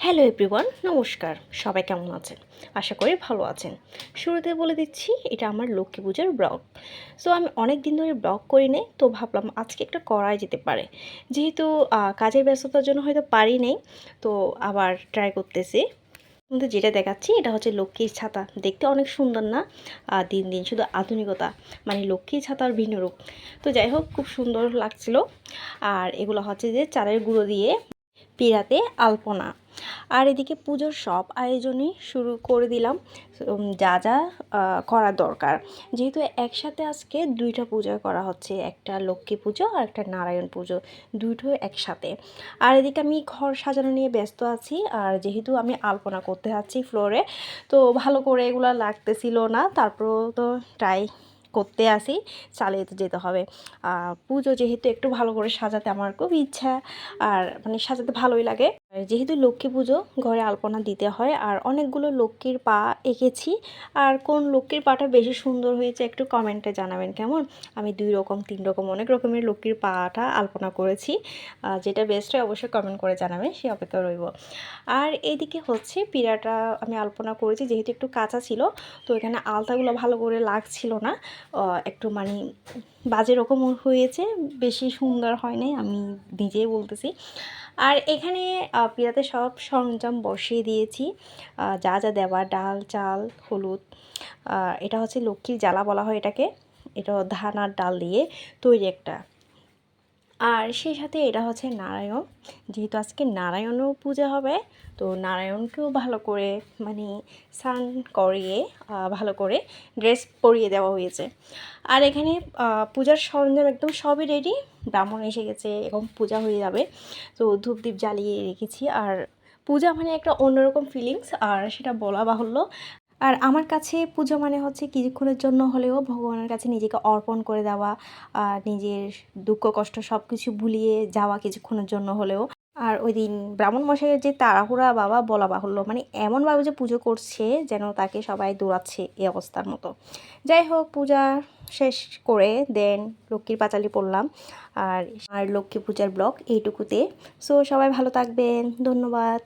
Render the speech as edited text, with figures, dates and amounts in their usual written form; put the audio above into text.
Hello everyone, নমস্কার। সবাই কেমন আছেন? আশা করি ভালো আছেন। শুরুতে বলে দিচ্ছি, এটা আমার লক্ষ্মী পূজার ব্লগ। সো আমি অনেক দিন ধরে ব্লগ করি নাই, তো ভাবলাম আজকে একটা করাই যেতে পারে। যেহেতু কাজের ব্যস্ততার জন্য হয়তো পারি নাই, তো আবার ট্রাই করতেছি। কিন্তু যেটা দেখাচ্ছি এটা হচ্ছে লক্ষ্মীর ছাতা। দেখতে অনেক সুন্দর না? দিন দিন শুধু আধুনিকতা, মানে লক্ষ্মীর ছাতার ভিন্ন রূপ। তো যাই হোক, খুব সুন্দর লাগছিল। আর এগুলো হচ্ছে যে চালের গুঁড়ো দিয়ে পিড়াতে আলপনা। আর এদিকে পুজোর সব আয়োজনই শুরু করে দিলাম। যা যা করা দরকার, যেহেতু একসাথে আজকে দুইটা পূজা করা হচ্ছে, একটা লক্ষ্মী পুজো আর একটা নারায়ণ পুজো, দুটো একসাথে। আর এদিকে আমি ঘর সাজানো নিয়ে ব্যস্ত আছি। আর যেহেতু আমি আলপনা করতে যাচ্ছি ফ্লোরে, তো ভালো করে এগুলো লাগতেছিল না, তারপরও তো ট্রাই করতে আসি, চালিয়ে তো যেতে হবে। পুজো যেহেতু একটু ভালো করে সাজাতে আমার খুব ইচ্ছা, আর মানে সাজাতে ভালোই লাগে। যেহেতু লক্ষ্মী পুজো, ঘরে আলপনা দিতে হয়। আর অনেকগুলো লক্ষ্মীর পা এঁকেছি। আর কোন লক্ষ্মীর পাটা বেশি সুন্দর হয়েছে একটু কমেন্টে জানাবেন কেমন। আমি 2 রকম 3 রকম অনেক রকমের লক্ষ্মীর পাটা আলপনা করেছি। যেটা বেস্ট হয় অবশ্যই কমেন্ট করে জানাবেন, সেই অপেক্ষা রইব। আর এইদিকে হচ্ছে পিড়াটা আমি আলপনা করেছি, যেহেতু একটু কাঁচা ছিল, তো এখানে আলতাগুলো ভালো করে লাগছিল না। একটু মানে বাজে রকম হয়েছে, বেশি সুন্দর হয় নাই, আমি নিজেই বলতেছি। আর এখানে পিড়াতে সব সরঞ্জাম বসিয়ে দিয়েছি, যা যা দেওয়া, ডাল, চাল, হলুদ। এটা হচ্ছে লক্ষ্মীর জ্বালা বলা হয় এটাকে। এটা ধান আর ডাল দিয়ে তৈরি একটা। আর সেই সাথে এটা হচ্ছে নারায়ণ, যেহেতু আজকে নারায়ণও পূজা হবে, তো নারায়ণকেও ভালো করে মানে স্নান করিয়ে ভালো করে ড্রেস পরিয়ে দেওয়া হয়েছে। আর এখানে পূজার সরঞ্জাম একদম সবই রেডি, ব্রাহ্মণ এসে গেছে এবং পূজা হয়ে যাবে। তো ধূপ দ্বীপ জ্বালিয়ে রেখেছি। আর পূজা মানে একটা অন্যরকম ফিলিংস, আর সেটা বলা বাহুল্য। আর আমার কাছে পুজো মানে হচ্ছে কিছুক্ষণের জন্য হলেও ভগবানের কাছে নিজেকে অর্পণ করে দেওয়া, নিজের দুঃখ কষ্ট সব কিছু ভুলিয়ে যাওয়া কিছুক্ষণের জন্য হলেও। আর ওই দিন ব্রাহ্মণ মশাইয়ের যে তাড়াহুড়া বাবা বলা বাহুল্য, মানে এমনভাবে যে পুজো করছে যেন তাকে সবাই দৌড়াচ্ছে এই অবস্থার মতো। যাই হোক, পূজা শেষ করে দেন লক্ষ্মীর পাঁচালি পড়লাম। আর লক্ষ্মী পূজার ব্লগ এইটুকুতে। সো সবাই ভালো থাকবেন, ধন্যবাদ।